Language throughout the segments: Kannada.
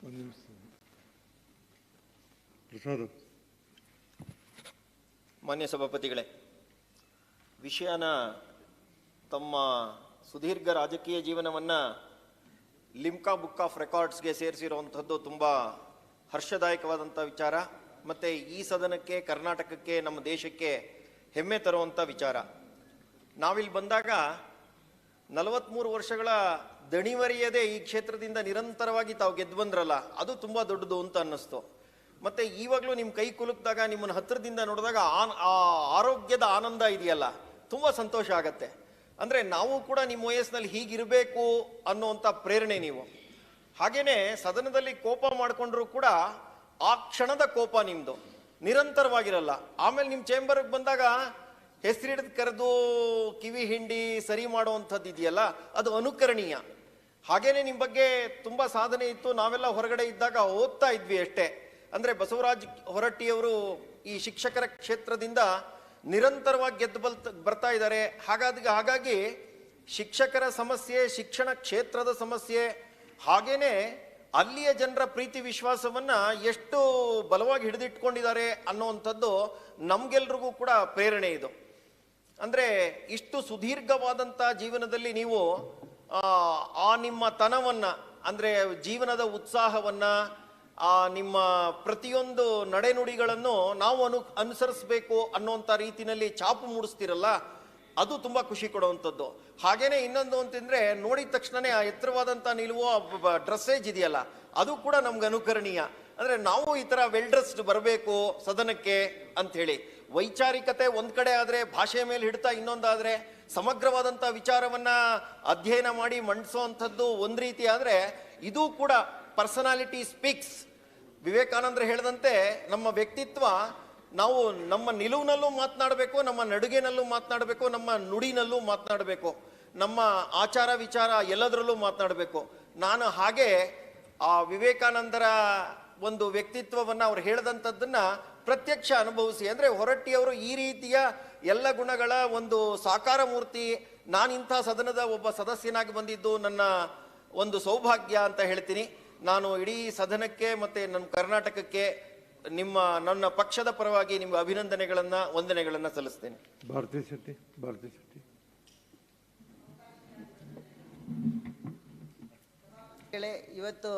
ಪ್ರಸಾದ್. ಮಾನ್ಯ ಸಭಾಪತಿಗಳೇ, ವಿಷಯನ ತಮ್ಮ ಸುದೀರ್ಘ ರಾಜಕೀಯ ಜೀವನವನ್ನು ಲಿಮ್ಕಾ ಬುಕ್ ಆಫ್ ರೆಕಾರ್ಡ್ಸ್ಗೆ ಸೇರಿಸಿರುವಂಥದ್ದು ತುಂಬ ಹರ್ಷದಾಯಕವಾದಂಥ ವಿಚಾರ, ಮತ್ತು ಈ ಸದನಕ್ಕೆ, ಕರ್ನಾಟಕಕ್ಕೆ, ನಮ್ಮ ದೇಶಕ್ಕೆ ಹೆಮ್ಮೆ ತರುವಂಥ ವಿಚಾರ. ನಾವಿಲ್ಲಿ ಬಂದಾಗ 43 ವರ್ಷಗಳ ದಣಿವರಿಯದೆ ಈ ಕ್ಷೇತ್ರದಿಂದ ನಿರಂತರವಾಗಿ ತಾವು ಗೆದ್ದು ಬಂದ್ರಲ್ಲ, ಅದು ತುಂಬ ದೊಡ್ಡದು ಅಂತ ಅನ್ನಿಸ್ತು. ಮತ್ತು ಈವಾಗಲೂ ನಿಮ್ಮ ಕೈ ಕುಲುಕಿದಾಗ, ನಿಮ್ಮನ್ನು ಹತ್ತಿರದಿಂದ ನೋಡಿದಾಗ ಆ ಆರೋಗ್ಯದ ಆನಂದ ಇದೆಯಲ್ಲ, ತುಂಬ ಸಂತೋಷ ಆಗತ್ತೆ. ಅಂದರೆ ನಾವು ಕೂಡ ನಿಮ್ಮ ವಯಸ್ಸಿನಲ್ಲಿ ಹೀಗಿರಬೇಕು ಅನ್ನುವಂಥ ಪ್ರೇರಣೆ ನೀವು. ಹಾಗೇನೆ ಸದನದಲ್ಲಿ ಕೋಪ ಮಾಡಿಕೊಂಡ್ರೂ ಕೂಡ ಆ ಕ್ಷಣದ ಕೋಪ ನಿಮ್ಮದು ನಿರಂತರವಾಗಿರಲ್ಲ. ಆಮೇಲೆ ನಿಮ್ಮ ಚೇಂಬರ್ಗೆ ಬಂದಾಗ ಹೆಸರಿಡಿದು ಕರೆದು ಕಿವಿ ಹಿಂಡಿ ಸರಿ ಮಾಡುವಂಥದ್ದು ಇದೆಯಲ್ಲ, ಅದು ಅನುಕರಣೀಯ. ಹಾಗೇನೆ ನಿಮ್ಮ ಬಗ್ಗೆ ತುಂಬ ಸಾಧನೆ ಇತ್ತು. ನಾವೆಲ್ಲ ಹೊರಗಡೆ ಇದ್ದಾಗ ಓದ್ತಾ ಇದ್ವಿ ಅಷ್ಟೇ. ಅಂದರೆ ಬಸವರಾಜ್ ಹೊರಟ್ಟಿಯವರು ಈ ಶಿಕ್ಷಕರ ಕ್ಷೇತ್ರದಿಂದ ನಿರಂತರವಾಗಿ ಗೆದ್ದು ಬರ್ತಾ ಇದ್ದಾರೆ. ಹಾಗಾಗಿ ಶಿಕ್ಷಕರ ಸಮಸ್ಯೆ, ಶಿಕ್ಷಣ ಕ್ಷೇತ್ರದ ಸಮಸ್ಯೆ, ಹಾಗೇನೆ ಅಲ್ಲಿಯ ಜನರ ಪ್ರೀತಿ ವಿಶ್ವಾಸವನ್ನು ಎಷ್ಟು ಬಲವಾಗಿ ಹಿಡಿದಿಟ್ಕೊಂಡಿದ್ದಾರೆ ಅನ್ನುವಂಥದ್ದು ನಮಗೆಲ್ರಿಗೂ ಕೂಡ ಪ್ರೇರಣೆ ಇದು. ಅಂದರೆ ಇಷ್ಟು ಸುದೀರ್ಘವಾದಂಥ ಜೀವನದಲ್ಲಿ ನೀವು ಆ ನಿಮ್ಮ ತನವನ್ನು, ಅಂದರೆ ಜೀವನದ ಉತ್ಸಾಹವನ್ನು, ನಿಮ್ಮ ಪ್ರತಿಯೊಂದು ನಡೆನುಡಿಗಳನ್ನು ನಾವು ಅನುಸರಿಸಬೇಕು ಅನ್ನೋಂಥ ರೀತಿಯಲ್ಲಿ ಛಾಪು ಮೂಡಿಸ್ತಿರಲ್ಲ, ಅದು ತುಂಬ ಖುಷಿ ಕೊಡುವಂಥದ್ದು. ಹಾಗೇನೆ ಇನ್ನೊಂದು ಅಂತಂದರೆ, ನೋಡಿದ ತಕ್ಷಣವೇ ಆ ಎತ್ತರವಾದಂಥ ನಿಲುವು, ಡ್ರೆಸ್ಸೇಜ್ ಇದೆಯಲ್ಲ, ಅದು ಕೂಡ ನಮ್ಗೆ ಅನುಕರಣೀಯ. ಅಂದರೆ ನಾವು ಈ ಥರ ವೆಲ್ ಡ್ರೆಸ್ಡ್ ಬರಬೇಕು ಸದನಕ್ಕೆ ಅಂಥೇಳಿ. ವೈಚಾರಿಕತೆ ಒಂದು ಕಡೆ ಆದರೆ, ಭಾಷೆಯ ಮೇಲೆ ಹಿಡಿತ ಇನ್ನೊಂದಾದರೆ, ಸಮಗ್ರವಾದಂಥ ವಿಚಾರವನ್ನು ಅಧ್ಯಯನ ಮಾಡಿ ಮಂಡಿಸೋವಂಥದ್ದು ಒಂದು ರೀತಿ ಆದರೆ, ಇದು ಕೂಡ ಪರ್ಸನಾಲಿಟಿ ಸ್ಪೀಕ್ಸ್. ವಿವೇಕಾನಂದರು ಹೇಳಿದಂತೆ ನಮ್ಮ ವ್ಯಕ್ತಿತ್ವ, ನಾವು ನಮ್ಮ ನಿಲುವಿನಲ್ಲೂ ಮಾತನಾಡಬೇಕು, ನಮ್ಮ ನಡುಗೆನಲ್ಲೂ ಮಾತನಾಡಬೇಕು, ನಮ್ಮ ನುಡಿನಲ್ಲೂ ಮಾತನಾಡಬೇಕು, ನಮ್ಮ ಆಚಾರ ವಿಚಾರ ಎಲ್ಲದರಲ್ಲೂ ಮಾತನಾಡಬೇಕು. ನಾನು ಹಾಗೆ ಆ ವಿವೇಕಾನಂದರ ಒಂದು ವ್ಯಕ್ತಿತ್ವವನ್ನು ಅವ್ರು ಹೇಳಿದಂಥದ್ದನ್ನು ಪ್ರತ್ಯಕ್ಷ ಅನುಭವಿಸಿ, ಅಂದರೆ ಹೊರಟ್ಟಿಯವರು ಈ ರೀತಿಯ ಎಲ್ಲ ಗುಣಗಳ ಒಂದು ಸಾಕಾರ ಮೂರ್ತಿ. ನಾನಿಂಥ ಸದನದ ಒಬ್ಬ ಸದಸ್ಯನಾಗಿ ಬಂದಿದ್ದು ನನ್ನ ಒಂದು ಸೌಭಾಗ್ಯ ಅಂತ ಹೇಳ್ತೀನಿ. ನಾನು ಇಡೀ ಸದನಕ್ಕೆ ಮತ್ತು ನಮ್ಮ ಕರ್ನಾಟಕಕ್ಕೆ ನನ್ನ ಪಕ್ಷದ ಪರವಾಗಿ ನಿಮ್ಗೆ ಅಭಿನಂದನೆಗಳನ್ನು, ವಂದನೆಗಳನ್ನು ಸಲ್ಲಿಸ್ತೇನೆ. ಭಾರತಿ ಶೆಟ್ಟಿ. ಇವತ್ತು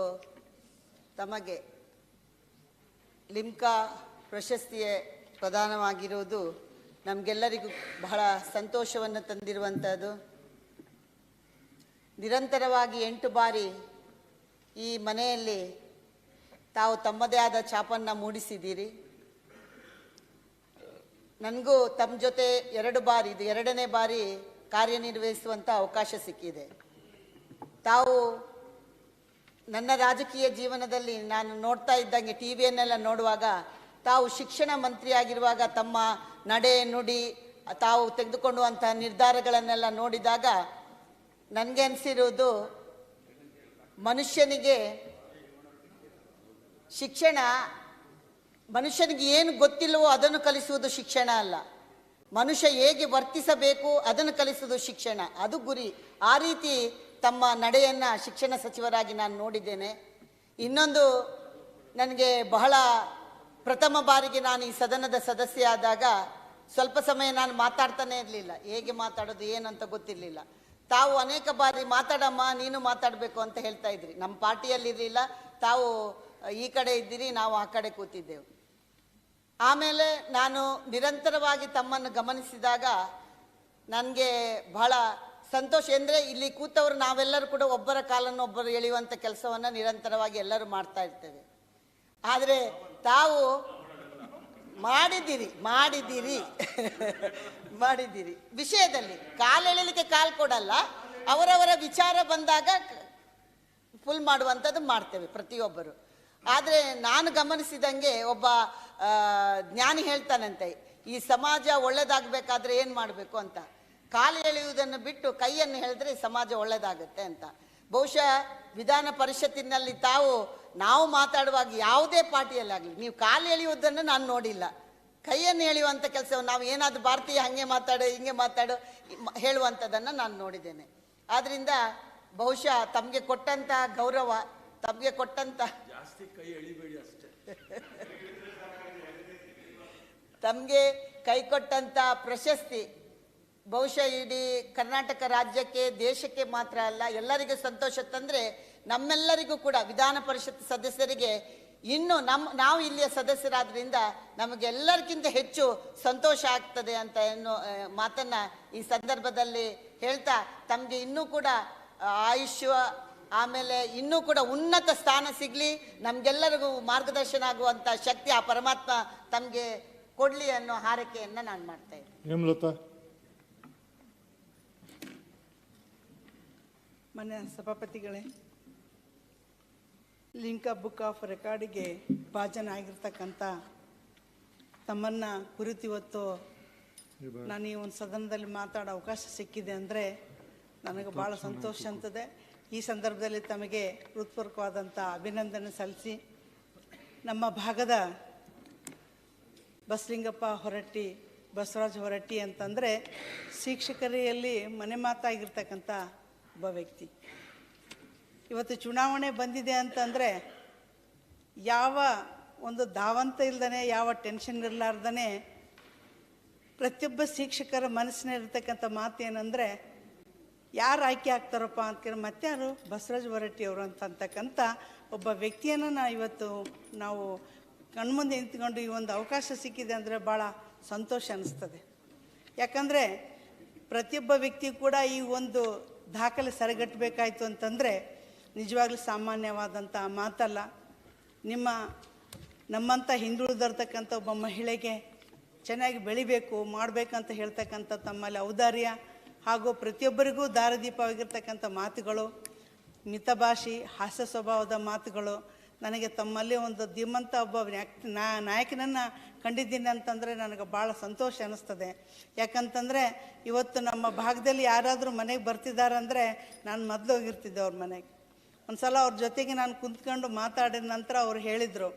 ತಮಗೆ ಲಿಮ್ಕಾ ಪ್ರಶಸ್ತಿಯೇ ಪ್ರದಾನವಾಗಿರುವುದು ನಮಗೆಲ್ಲರಿಗೂ ಬಹಳ ಸಂತೋಷವನ್ನು ತಂದಿರುವಂಥದ್ದು. ನಿರಂತರವಾಗಿ 8 ಬಾರಿ ಈ ಮನೆಯಲ್ಲಿ ತಾವು ತಮ್ಮದೇ ಆದ ಛಾಪನ್ನು ಮೂಡಿಸಿದ್ದೀರಿ. ನನಗೂ ತಮ್ಮ ಜೊತೆ 2 ಬಾರಿ, ಇದು 2ನೇ ಬಾರಿ ಕಾರ್ಯನಿರ್ವಹಿಸುವಂಥ ಅವಕಾಶ ಸಿಕ್ಕಿದೆ. ತಾವು ನನ್ನ ರಾಜಕೀಯ ಜೀವನದಲ್ಲಿ ನಾನು ನೋಡ್ತಾ ಇದ್ದಂಗೆ, ಟಿ ವಿಯನ್ನೆಲ್ಲ ನೋಡುವಾಗ, ತಾವು ಶಿಕ್ಷಣ ಮಂತ್ರಿ ಆಗಿರುವಾಗ ತಮ್ಮ ನಡೆ ನುಡಿ, ತಾವು ತೆಗೆದುಕೊಳ್ಳುವಂಥ ನಿರ್ಧಾರಗಳನ್ನೆಲ್ಲ ನೋಡಿದಾಗ ನನಗೆ ಅನಿಸಿರುವುದು, ಮನುಷ್ಯನಿಗೆ ಶಿಕ್ಷಣ, ಮನುಷ್ಯನಿಗೆ ಏನು ಗೊತ್ತಿಲ್ಲವೋ ಅದನ್ನು ಕಲಿಸುವುದು ಶಿಕ್ಷಣ ಅಲ್ಲ, ಮನುಷ್ಯ ಹೇಗೆ ವರ್ತಿಸಬೇಕು ಅದನ್ನು ಕಲಿಸುವುದು ಶಿಕ್ಷಣ, ಅದು ಗುರಿ. ಆ ರೀತಿ ತಮ್ಮ ನಡೆಯನ್ನು ಶಿಕ್ಷಣ ಸಚಿವರಾಗಿ ನಾನು ನೋಡಿದ್ದೇನೆ. ಇನ್ನೊಂದು, ನನಗೆ ಬಹಳ ಪ್ರಥಮ ಬಾರಿಗೆ ನಾನು ಈ ಸದನದ ಸದಸ್ಯ ಆದಾಗ ಸ್ವಲ್ಪ ಸಮಯ ನಾನು ಮಾತಾಡ್ತಾನೆ ಇರಲಿಲ್ಲ. ಹೇಗೆ ಮಾತಾಡೋದು ಏನಂತ ಗೊತ್ತಿರಲಿಲ್ಲ. ತಾವು ಅನೇಕ ಬಾರಿ ಮಾತಾಡಮ್ಮ, ನೀನು ಮಾತಾಡಬೇಕು ಅಂತ ಹೇಳ್ತಾ ಇದ್ರಿ. ನಮ್ಮ ಪಾರ್ಟಿಯಲ್ಲಿರಲಿಲ್ಲ, ತಾವು ಈ ಕಡೆ ಇದ್ದೀರಿ, ನಾವು ಆ ಕಡೆ ಕೂತಿದ್ದೆವು. ಆಮೇಲೆ ನಾನು ನಿರಂತರವಾಗಿ ತಮ್ಮನ್ನು ಗಮನಿಸಿದಾಗ ನನಗೆ ಬಹಳ ಸಂತೋಷ. ಅಂದರೆ ಇಲ್ಲಿ ಕೂತವರು ನಾವೆಲ್ಲರೂ ಕೂಡ ಒಬ್ಬರ ಕಾಲನ್ನು ಒಬ್ಬರು ಎಳೆಯುವಂಥ ಕೆಲಸವನ್ನು ನಿರಂತರವಾಗಿ ಎಲ್ಲರೂ ಮಾಡ್ತಾ ಇರ್ತೇವೆ. ಆದರೆ ತಾವು ಮಾಡಿದ್ದೀರಿ ವಿಷಯದಲ್ಲಿ ಕಾಲೆಳೆಯಲಿಕ್ಕೆ ಕಾಲು ಕೊಡಲ್ಲ, ಅವರವರ ವಿಚಾರ ಬಂದಾಗ ಫುಲ್ ಮಾಡುವಂಥದ್ದು ಮಾಡ್ತೇವೆ ಪ್ರತಿಯೊಬ್ಬರು. ಆದರೆ ನಾನು ಗಮನಿಸಿದಂಗೆ ಒಬ್ಬ ಜ್ಞಾನಿ ಹೇಳ್ತಾನಂತೆ, ಈ ಸಮಾಜ ಒಳ್ಳೇದಾಗಬೇಕಾದ್ರೆ ಏನು ಮಾಡಬೇಕು ಅಂತ. ಕಾಲು ಎಳೆಯುವುದನ್ನು ಬಿಟ್ಟು ಕೈಯನ್ನು ಹೇಳಿದ್ರೆ ಸಮಾಜ ಒಳ್ಳೇದಾಗುತ್ತೆ ಅಂತ. ಬಹುಶಃ ವಿಧಾನ ಪರಿಷತ್ತಿನಲ್ಲಿ ನಾವು ಮಾತಾಡುವಾಗ ಯಾವುದೇ ಪಾರ್ಟಿಯಲ್ಲಾಗಲಿ ನೀವು ಕಾಲು ಎಳೆಯುವುದನ್ನು ನಾನು ನೋಡಿಲ್ಲ. ಕೈಯನ್ನು ಎಳೆಯುವಂಥ ಕೆಲಸವನ್ನು, ನಾವು ಏನಾದರೂ ಭಾರತೀಯ ಹಂಗೆ ಮಾತಾಡು ಹಿಂಗೆ ಮಾತಾಡು ಹೇಳುವಂಥದ್ದನ್ನು ನಾನು ನೋಡಿದ್ದೇನೆ. ಆದ್ದರಿಂದ ಬಹುಶಃ ತಮಗೆ ಕೊಟ್ಟಂಥ ಗೌರವ, ತಮಗೆ ಕೊಟ್ಟಂಥ ಜಾಸ್ತಿ ಕೈ ಎಳಿಬೇಡಿ ಅಷ್ಟೇ. ತಮಗೆ ಕೈ ಕೊಟ್ಟಂತ ಪ್ರಶಸ್ತಿ ಬಹುಶಃ ಇಡೀ ಕರ್ನಾಟಕ ರಾಜ್ಯಕ್ಕೆ, ದೇಶಕ್ಕೆ ಮಾತ್ರ ಅಲ್ಲ, ಎಲ್ಲರಿಗೂ ಸಂತೋಷ ತಂದ್ರೆ ನಮ್ಮೆಲ್ಲರಿಗೂ ಕೂಡ, ವಿಧಾನ ಪರಿಷತ್ ಸದಸ್ಯರಿಗೆ ಇನ್ನು ನಾವು ಇಲ್ಲಿಯ ಸದಸ್ಯರಾದ್ರಿಂದ ನಮಗೆಲ್ಲರಿಗಿಂತ ಹೆಚ್ಚು ಸಂತೋಷ ಆಗ್ತದೆ ಅಂತ ಎನ್ನೋ ಮಾತನ್ನ ಈ ಸಂದರ್ಭದಲ್ಲಿ ಹೇಳ್ತಾ, ತಮಗೆ ಇನ್ನೂ ಕೂಡ ಆಯುಷ್ಯ, ಆಮೇಲೆ ಇನ್ನೂ ಕೂಡ ಉನ್ನತ ಸ್ಥಾನ ಸಿಗ್ಲಿ, ನಮ್ಗೆಲ್ಲರಿಗೂ ಮಾರ್ಗದರ್ಶನ ಆಗುವಂತ ಶಕ್ತಿ ಆ ಪರಮಾತ್ಮ ತಮಗೆ ಕೊಡ್ಲಿ ಅನ್ನೋ ಹಾರೈಕೆಯನ್ನ ನಾನು ಮಾಡ್ತಾ ಇದ್ದೀನಿ. ಹೇಮಲತಾ. ಮಾನ್ಯ ಸಭಾಪತಿಗಳೇ, ಲಿಂಕಾ ಬುಕ್ ಆಫ್ ರೆಕಾರ್ಡಿಗೆ ಭಾಜನ ಆಗಿರ್ತಕ್ಕಂಥ ತಮ್ಮನ್ನ ಕುರಿತು ಇವತ್ತು ನಾನು ಈ ಒಂದು ಸದನದಲ್ಲಿ ಮಾತಾಡೋ ಅವಕಾಶ ಸಿಕ್ಕಿದೆ ಅಂದರೆ ನನಗೆ ಭಾಳ ಸಂತೋಷ ಅಂತದೆ. ಈ ಸಂದರ್ಭದಲ್ಲಿ ತಮಗೆ ಹೃತ್ಪೂರ್ವಕವಾದಂಥ ಅಭಿನಂದನೆ ಸಲ್ಲಿಸಿ, ನಮ್ಮ ಭಾಗದ ಬಸಲಿಂಗಪ್ಪ ಹೊರಟ್ಟಿ, ಬಸವರಾಜ ಹೊರಟ್ಟಿ ಅಂತಂದರೆ ಶಿಕ್ಷಕರಿಯಲ್ಲಿ ಮನೆ ಮಾತಾಗಿರ್ತಕ್ಕಂಥ ಒಬ್ಬ ವ್ಯಕ್ತಿ. ಇವತ್ತು ಚುನಾವಣೆ ಬಂದಿದೆ ಅಂತಂದರೆ ಯಾವ ಒಂದು ಧಾವಂತ ಇಲ್ದೇ, ಯಾವ ಟೆನ್ಷನ್ ಇರಲಾರ್ದೇ ಪ್ರತಿಯೊಬ್ಬ ಶಿಕ್ಷಕರ ಮನಸ್ಸಿನಲ್ಲಿರ್ತಕ್ಕಂಥ ಮಾತು ಏನಂದರೆ, ಯಾರು ಆಯ್ಕೆ ಆಗ್ತಾರಪ್ಪ ಅಂತ ಮತ್ತಾರು ಬಸವರಾಜ ಹೊರಟ್ಟಿ ಅವರು ಅಂತಕ್ಕಂಥ ಒಬ್ಬ ವ್ಯಕ್ತಿಯನ್ನು ನಾವು ಕಣ್ಮುಂದೆ ನಿಂತ್ಕೊಂಡು ಈ ಒಂದು ಅವಕಾಶ ಸಿಕ್ಕಿದೆ ಅಂದರೆ ಭಾಳ ಸಂತೋಷ ಅನ್ನಿಸ್ತದೆ. ಯಾಕಂದರೆ ಪ್ರತಿಯೊಬ್ಬ ವ್ಯಕ್ತಿ ಕೂಡ ಈ ಒಂದು ದಾಖಲೆ ಸರಿಗಟ್ಟಬೇಕಾಯ್ತು ಅಂತಂದರೆ ನಿಜವಾಗ್ಲೂ ಸಾಮಾನ್ಯವಾದಂಥ ಮಾತಲ್ಲ. ನಮ್ಮಂಥ ಹಿಂದುಳಿದಿರ್ತಕ್ಕಂಥ ಒಬ್ಬ ಮಹಿಳೆಗೆ ಚೆನ್ನಾಗಿ ಬೆಳಿಬೇಕು ಮಾಡಬೇಕಂತ ಹೇಳ್ತಕ್ಕಂಥ ತಮ್ಮಲ್ಲಿ ಔದಾರ್ಯ ಹಾಗೂ ಪ್ರತಿಯೊಬ್ಬರಿಗೂ ದಾರಿದೀಪವಾಗಿರ್ತಕ್ಕಂಥ ಮಾತುಗಳು, ಮಿತಭಾಷಿ, ಹಾಸ್ಯ ಸ್ವಭಾವದ ಮಾತುಗಳು, ನನಗೆ ತಮ್ಮಲ್ಲಿ ಒಂದು ಧೀಮಂತ ಒಬ್ಬ ನಾಯಕನನ್ನು ಕಂಡಿದ್ದೀನಿ ಅಂತಂದರೆ ನನಗೆ ಭಾಳ ಸಂತೋಷ ಅನ್ನಿಸ್ತದೆ. ಯಾಕಂತಂದರೆ ಇವತ್ತು ನಮ್ಮ ಭಾಗದಲ್ಲಿ ಯಾರಾದರೂ ಮನೆಗೆ ಬರ್ತಿದ್ದಾರಂದರೆ ನಾನು ಮೊದಲು ಹೋಗಿರ್ತಿದ್ದೆ ಅವ್ರ ಮನೆಗೆ. ಒಂದು ಸಲ ಅವ್ರ ಜೊತೆಗೆ ನಾನು ಕುಂತ್ಕೊಂಡು ಮಾತಾಡಿದ ನಂತರ ಅವ್ರು ಹೇಳಿದರು,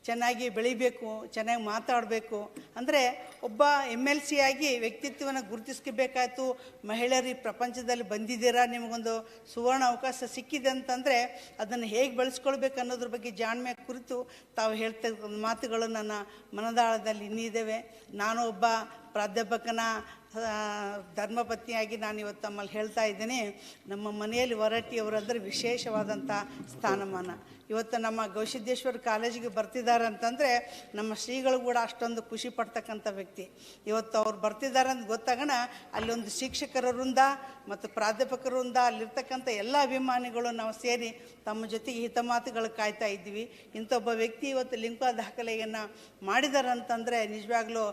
ಚೆನ್ನಾಗಿ ಬೆಳಿಬೇಕು, ಚೆನ್ನಾಗಿ ಮಾತಾಡಬೇಕು ಅಂದರೆ ಒಬ್ಬ MLC ಆಗಿ ವ್ಯಕ್ತಿತ್ವನ ಗುರುತಿಸ್ಕೋಬೇಕಾಯ್ತು. ಮಹಿಳೆಯರು ಈ ಪ್ರಪಂಚದಲ್ಲಿ ಬಂದಿದ್ದೀರಾ, ನಿಮಗೊಂದು ಸುವರ್ಣ ಅವಕಾಶ ಸಿಕ್ಕಿದೆ ಅಂತಂದರೆ ಅದನ್ನು ಹೇಗೆ ಬೆಳೆಸ್ಕೊಳ್ಬೇಕು ಅನ್ನೋದ್ರ ಬಗ್ಗೆ ಜಾಣ್ಮೆ ಕುರಿತು ತಾವು ಹೇಳ್ತಕ್ಕ ಮಾತುಗಳು ನನ್ನ ಮನದಾಳದಲ್ಲಿ ಇನ್ನಿದ್ದೇವೆ. ನಾನು ಒಬ್ಬ ಪ್ರಾಧ್ಯಾಪಕನ ಧರ್ಮಪತ್ನಿಯಾಗಿ ನಾನು ಇವತ್ತು ತಮ್ಮಲ್ಲಿ ಹೇಳ್ತಾ ಇದ್ದೀನಿ, ನಮ್ಮ ಮನೆಯಲ್ಲಿ ಹೊರಟ್ಟಿಯವರಂದರೆ ವಿಶೇಷವಾದಂಥ ಸ್ಥಾನಮಾನ. ಇವತ್ತು ನಮ್ಮ ಗವಿಸಿದ್ದೇಶ್ವರ ಕಾಲೇಜಿಗೆ ಬರ್ತಿದ್ದಾರೆ ಅಂತಂದರೆ ನಮ್ಮ ಶ್ರೀಗಳು ಕೂಡ ಅಷ್ಟೊಂದು ಖುಷಿ ಪಡ್ತಕ್ಕಂಥ ವ್ಯಕ್ತಿ. ಇವತ್ತು ಅವ್ರು ಬರ್ತಿದ್ದಾರೆ ಅಂತ ಗೊತ್ತಾಗೋಣ ಅಲ್ಲೊಂದು ಶಿಕ್ಷಕರ ವೃಂದ ಮತ್ತು ಪ್ರಾಧ್ಯಾಪಕರ ವೃಂದ, ಅಲ್ಲಿರ್ತಕ್ಕಂಥ ಎಲ್ಲ ಅಭಿಮಾನಿಗಳು ನಾವು ಸೇರಿ ತಮ್ಮ ಜೊತೆಗೆ ಹಿತಮಾತುಗಳು ಕಾಯ್ತಾ ಇದ್ವಿ. ಇಂಥ ಒಬ್ಬ ವ್ಯಕ್ತಿ ಇವತ್ತು ಲಿಂಕಾ ದಾಖಲೆಯನ್ನು ಮಾಡಿದ್ದಾರೆ ಅಂತಂದರೆ ನಿಜವಾಗ್ಲೂ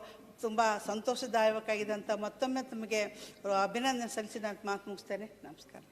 ತುಂಬ ಸಂತೋಷದಾಯಕವಾಗಿದೆ ಅಂತ ಮತ್ತೊಮ್ಮೆ ತಮಗೆ ಅಭಿನಂದನೆ ಸಲ್ಲಿಸಿ ನಾನು ಮಾತು ಮುಗಿಸ್ತೇನೆ. ನಮಸ್ಕಾರ.